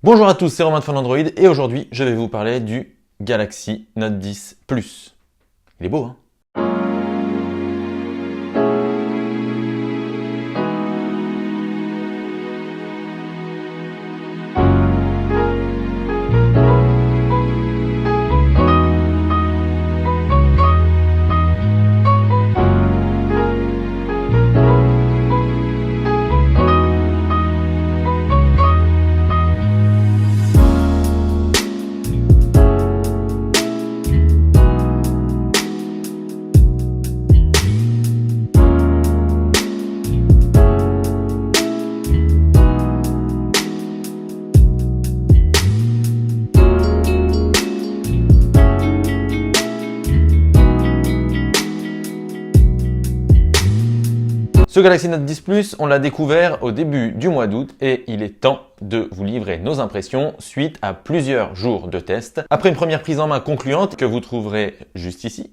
Bonjour à tous, c'est Romain de Fun Android et aujourd'hui je vais vous parler du Galaxy Note 10 Plus. Il est beau, hein? Ce Galaxy Note 10 Plus, on l'a découvert au début du mois d'août et il est temps de vous livrer nos impressions suite à plusieurs jours de tests. Après une première prise en main concluante que vous trouverez juste ici,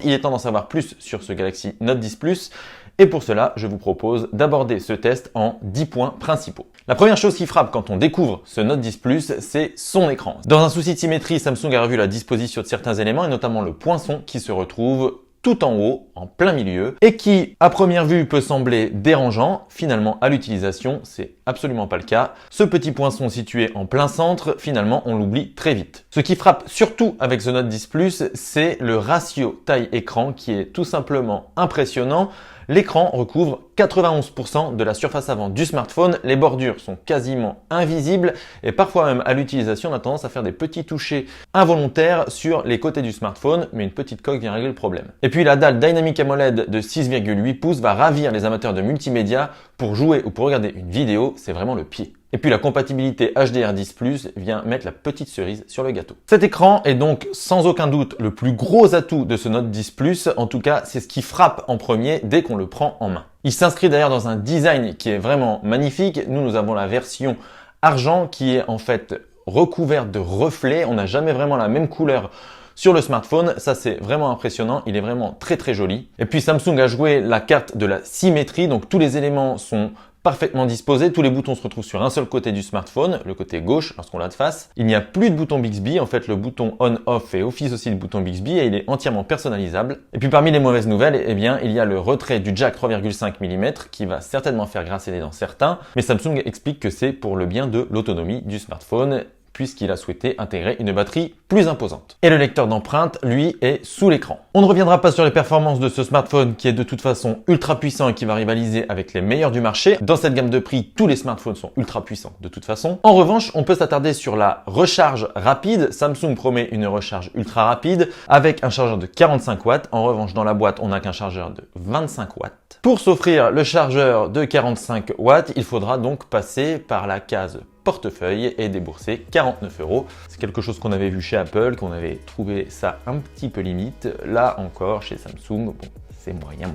il est temps d'en savoir plus sur ce Galaxy Note 10 Plus et pour cela, je vous propose d'aborder ce test en 10 points principaux. La première chose qui frappe quand on découvre ce Note 10 Plus, c'est son écran. Dans un souci de symétrie, Samsung a revu la disposition de certains éléments et notamment le poinçon qui se retrouve tout en haut, en plein milieu, et qui, à première vue, peut sembler dérangeant. Finalement, à l'utilisation, c'est absolument pas le cas. Ce petit poinçon situé en plein centre, finalement, on l'oublie très vite. Ce qui frappe surtout avec ce Note 10 Plus, c'est le ratio taille-écran qui est tout simplement impressionnant. L'écran recouvre 91% de la surface avant du smartphone, les bordures sont quasiment invisibles et parfois même à l'utilisation on a tendance à faire des petits touchés involontaires sur les côtés du smartphone, mais une petite coque vient régler le problème. Et puis la dalle Dynamic AMOLED de 6,8 pouces va ravir les amateurs de multimédia. Pour jouer ou pour regarder une vidéo, c'est vraiment le pied. Et puis la compatibilité HDR10+ vient mettre la petite cerise sur le gâteau. Cet écran est donc sans aucun doute le plus gros atout de ce Note 10 Plus. En tout cas, c'est ce qui frappe en premier dès qu'on le prend en main. Il s'inscrit d'ailleurs dans un design qui est vraiment magnifique. Nous avons la version argent qui est en fait recouverte de reflets. On n'a jamais vraiment la même couleur sur le smartphone, ça c'est vraiment impressionnant, il est vraiment très joli. Et puis Samsung a joué la carte de la symétrie, donc tous les éléments sont parfaitement disposés, tous les boutons se retrouvent sur un seul côté du smartphone, le côté gauche lorsqu'on l'a de face. Il n'y a plus de bouton Bixby, en fait le bouton on-off fait office aussi de bouton Bixby et il est entièrement personnalisable. Et puis parmi les mauvaises nouvelles, eh bien il y a le retrait du jack 3,5 mm qui va certainement faire grincer les dents certains, mais Samsung explique que c'est pour le bien de l'autonomie du smartphone, puisqu'il a souhaité intégrer une batterie plus imposante. Et le lecteur d'empreintes, lui, est sous l'écran. On ne reviendra pas sur les performances de ce smartphone qui est de toute façon ultra puissant et qui va rivaliser avec les meilleurs du marché. Dans cette gamme de prix, tous les smartphones sont ultra puissants de toute façon. En revanche, on peut s'attarder sur la recharge rapide. Samsung promet une recharge ultra rapide avec un chargeur de 45 watts. En revanche, dans la boîte, on n'a qu'un chargeur de 25 watts. Pour s'offrir le chargeur de 45 watts, il faudra donc passer par la case portefeuille et débourser 49 €. C'est quelque chose qu'on avait vu chez Apple, qu'on avait trouvé ça un petit peu limite. Là encore, chez Samsung, bon, c'est moyen.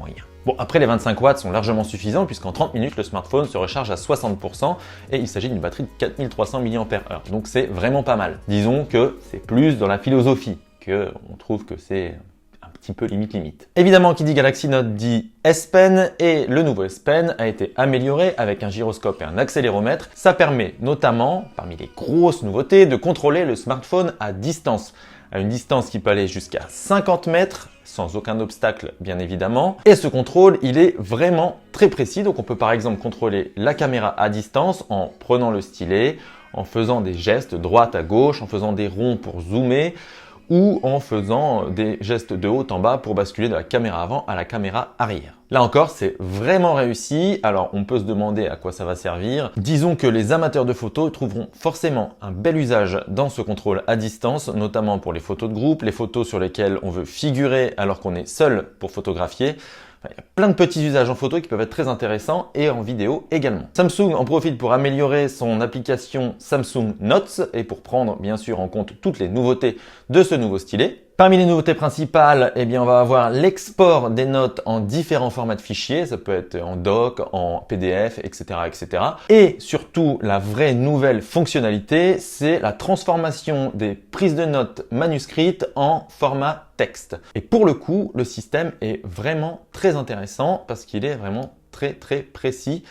Bon, après les 25 watts sont largement suffisants puisqu'en 30 minutes, le smartphone se recharge à 60% et il s'agit d'une batterie de 4300 mAh. Donc c'est vraiment pas mal. Disons que c'est plus dans la philosophie qu'on trouve que c'est un petit peu limite. Évidemment, qui dit Galaxy Note dit S Pen et le nouveau S Pen a été amélioré avec un gyroscope et un accéléromètre. Ça permet notamment, parmi les grosses nouveautés, de contrôler le smartphone à distance. À une distance qui peut aller jusqu'à 50 mètres, sans aucun obstacle bien évidemment. Et ce contrôle, il est vraiment très précis. Donc on peut par exemple contrôler la caméra à distance en prenant le stylet, en faisant des gestes droite à gauche, en faisant des ronds pour zoomer, ou en faisant des gestes de haut en bas pour basculer de la caméra avant à la caméra arrière. Là encore, c'est vraiment réussi. Alors, on peut se demander à quoi ça va servir. Disons que les amateurs de photos trouveront forcément un bel usage dans ce contrôle à distance, notamment pour les photos de groupe, les photos sur lesquelles on veut figurer alors qu'on est seul pour photographier. Il y a plein de petits usages en photo qui peuvent être très intéressants et en vidéo également. Samsung en profite pour améliorer son application Samsung Notes et pour prendre bien sûr en compte toutes les nouveautés de ce nouveau stylet. Parmi les nouveautés principales, eh bien, on va avoir l'export des notes en différents formats de fichiers. Ça peut être en doc, en PDF, etc., etc. Et surtout, la vraie nouvelle fonctionnalité, c'est la transformation des prises de notes manuscrites en format texte. Et pour le coup, le système est vraiment très intéressant parce qu'il est vraiment très précis.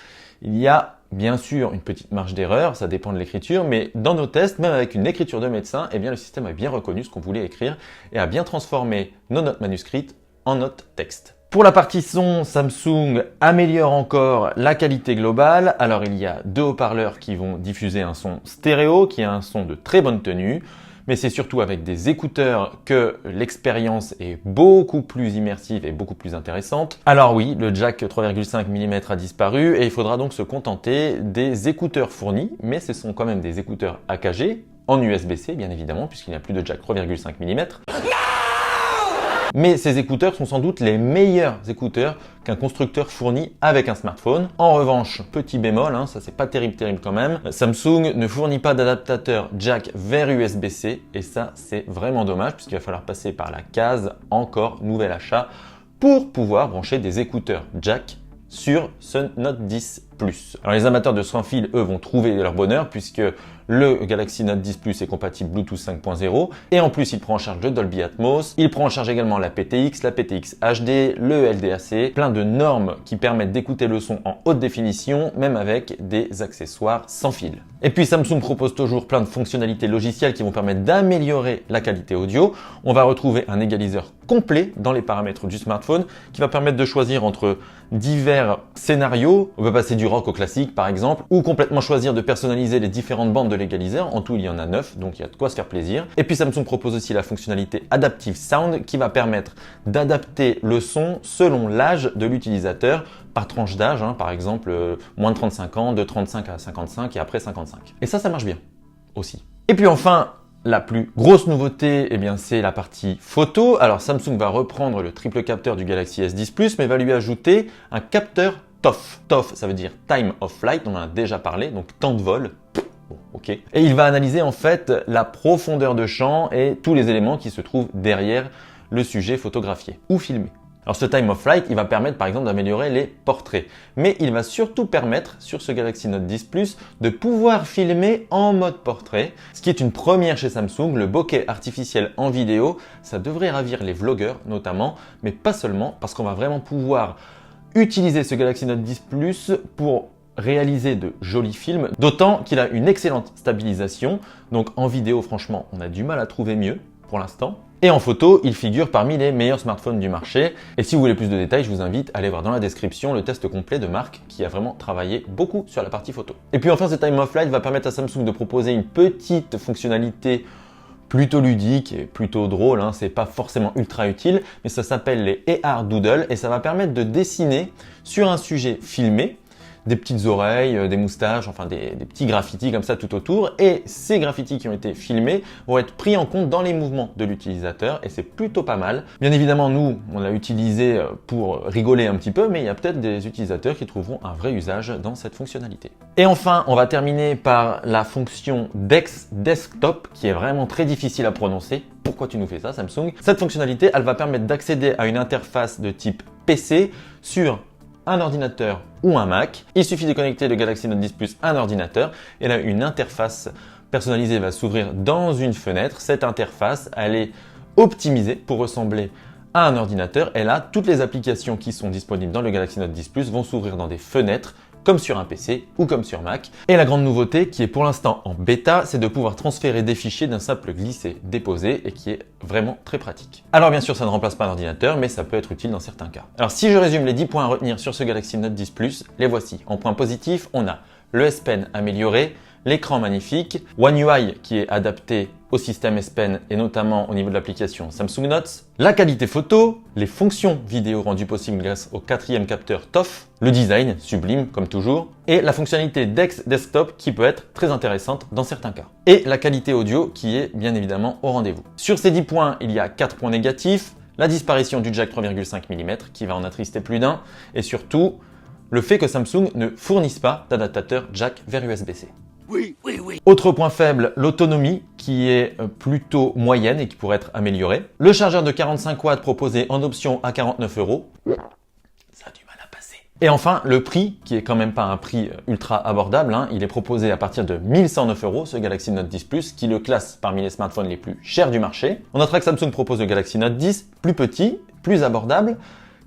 Il y a bien sûr une petite marge d'erreur, ça dépend de l'écriture, mais dans nos tests, même avec une écriture de médecin, eh bien, le système a bien reconnu ce qu'on voulait écrire et a bien transformé nos notes manuscrites en notes texte. Pour la partie son, Samsung améliore encore la qualité globale. Alors il y a 2 haut-parleurs qui vont diffuser un son stéréo, qui a un son de très bonne tenue, mais c'est surtout avec des écouteurs que l'expérience est beaucoup plus immersive et beaucoup plus intéressante. Alors oui, le jack 3,5 mm a disparu et il faudra donc se contenter des écouteurs fournis, mais ce sont quand même des écouteurs AKG en USB-C bien évidemment, puisqu'il n'y a plus de jack 3,5 mm. Mais ces écouteurs sont sans doute les meilleurs écouteurs qu'un constructeur fournit avec un smartphone. En revanche, petit bémol, ça c'est pas terrible quand même, Samsung ne fournit pas d'adaptateur jack vers USB-C et ça c'est vraiment dommage puisqu'il va falloir passer par la case encore nouvel achat pour pouvoir brancher des écouteurs jack sur ce Note 10 Plus. Alors les amateurs de sans fil, eux, vont trouver leur bonheur puisque le Galaxy Note 10 Plus est compatible Bluetooth 5.0 et en plus il prend en charge le Dolby Atmos, il prend en charge également la PTX HD, le LDAC, plein de normes qui permettent d'écouter le son en haute définition, même avec des accessoires sans fil. Et puis Samsung propose toujours plein de fonctionnalités logicielles qui vont permettre d'améliorer la qualité audio. On va retrouver un égaliseur complet dans les paramètres du smartphone qui va permettre de choisir entre divers scénarios. On peut passer du rock au classique par exemple, ou complètement choisir de personnaliser les différentes bandes de l'égaliseur. En tout, il y en a 9, donc il y a de quoi se faire plaisir. Et puis Samsung propose aussi la fonctionnalité Adaptive Sound qui va permettre d'adapter le son selon l'âge de l'utilisateur par tranche d'âge, par exemple moins de 35 ans, de 35 à 55 et après 55. Et ça marche bien aussi. Et puis enfin, la plus grosse nouveauté, eh bien, c'est la partie photo. Alors Samsung va reprendre le triple capteur du Galaxy S10 Plus, mais va lui ajouter un capteur TOF. TOF, ça veut dire Time of Flight, on en a déjà parlé, donc temps de vol. Bon, ok. Et il va analyser en fait la profondeur de champ et tous les éléments qui se trouvent derrière le sujet photographié ou filmé. Alors ce Time of Flight, il va permettre par exemple d'améliorer les portraits. Mais il va surtout permettre sur ce Galaxy Note 10 Plus de pouvoir filmer en mode portrait. Ce qui est une première chez Samsung, le bokeh artificiel en vidéo, ça devrait ravir les vlogueurs notamment, mais pas seulement, parce qu'on va vraiment pouvoir utiliser ce Galaxy Note 10 Plus pour réaliser de jolis films, d'autant qu'il a une excellente stabilisation. Donc en vidéo, franchement, on a du mal à trouver mieux pour l'instant. Et en photo, il figure parmi les meilleurs smartphones du marché. Et si vous voulez plus de détails, je vous invite à aller voir dans la description le test complet de Marc qui a vraiment travaillé beaucoup sur la partie photo. Et puis enfin, ce Time of Flight va permettre à Samsung de proposer une petite fonctionnalité plutôt ludique et plutôt drôle, c'est pas forcément ultra utile, mais ça s'appelle les AR Doodle et ça va permettre de dessiner sur un sujet filmé des petites oreilles, des moustaches, enfin des petits graffitis comme ça tout autour. Et ces graffitis qui ont été filmés vont être pris en compte dans les mouvements de l'utilisateur et c'est plutôt pas mal. Bien évidemment, nous, on l'a utilisé pour rigoler un petit peu, mais il y a peut-être des utilisateurs qui trouveront un vrai usage dans cette fonctionnalité. Et enfin, on va terminer par la fonction DeX Desktop qui est vraiment très difficile à prononcer. Pourquoi tu nous fais ça, Samsung? Cette fonctionnalité, elle va permettre d'accéder à une interface de type PC sur un ordinateur ou un Mac. Il suffit de connecter le Galaxy Note 10 Plus à un ordinateur et là une interface personnalisée va s'ouvrir dans une fenêtre. Cette interface, elle est optimisée pour ressembler à un ordinateur et là toutes les applications qui sont disponibles dans le Galaxy Note 10 Plus vont s'ouvrir dans des fenêtres comme sur un PC ou comme sur Mac. Et la grande nouveauté qui est pour l'instant en bêta, c'est de pouvoir transférer des fichiers d'un simple glisser-déposer et qui est vraiment très pratique. Alors bien sûr, ça ne remplace pas un ordinateur, mais ça peut être utile dans certains cas. Alors si je résume les 10 points à retenir sur ce Galaxy Note 10 Plus, les voici. En point positif, on a le S Pen amélioré, l'écran magnifique, One UI qui est adapté au système S Pen et notamment au niveau de l'application Samsung Notes, la qualité photo, les fonctions vidéo rendues possibles grâce au 4e capteur TOF, le design sublime comme toujours, et la fonctionnalité DeX Desktop qui peut être très intéressante dans certains cas. Et la qualité audio qui est bien évidemment au rendez-vous. Sur ces 10 points, il y a 4 points négatifs, la disparition du jack 3,5 mm qui va en attrister plus d'un, et surtout le fait que Samsung ne fournisse pas d'adaptateur jack vers USB-C. Oui. Autre point faible, l'autonomie qui est plutôt moyenne et qui pourrait être améliorée. Le chargeur de 45 watts proposé en option à 49 €. Ça a du mal à passer. Et enfin, le prix qui est quand même pas un prix ultra abordable. Il est proposé à partir de 1109 € ce Galaxy Note 10 Plus qui le classe parmi les smartphones les plus chers du marché. On notera que Samsung propose le Galaxy Note 10 plus petit, plus abordable,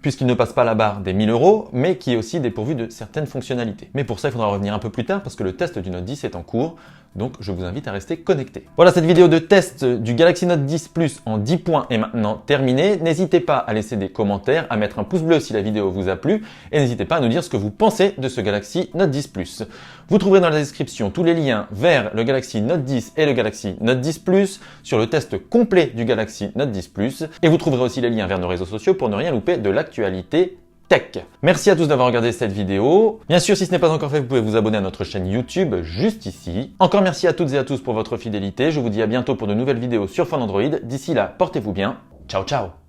puisqu'il ne passe pas la barre des 1000 €, mais qui est aussi dépourvu de certaines fonctionnalités. Mais pour ça, il faudra revenir un peu plus tard parce que le test du Note 10 est en cours, donc je vous invite à rester connecté. Voilà, cette vidéo de test du Galaxy Note 10 Plus en 10 points est maintenant terminée. N'hésitez pas à laisser des commentaires, à mettre un pouce bleu si la vidéo vous a plu, et n'hésitez pas à nous dire ce que vous pensez de ce Galaxy Note 10 Plus. Vous trouverez dans la description tous les liens vers le Galaxy Note 10 et le Galaxy Note 10 Plus, sur le test complet du Galaxy Note 10 Plus, et vous trouverez aussi les liens vers nos réseaux sociaux pour ne rien louper de l'actualité tech. Merci à tous d'avoir regardé cette vidéo. Bien sûr, si ce n'est pas encore fait, vous pouvez vous abonner à notre chaîne YouTube juste ici. Encore merci à toutes et à tous pour votre fidélité. Je vous dis à bientôt pour de nouvelles vidéos sur Phone Android. D'ici là, portez-vous bien. Ciao, ciao.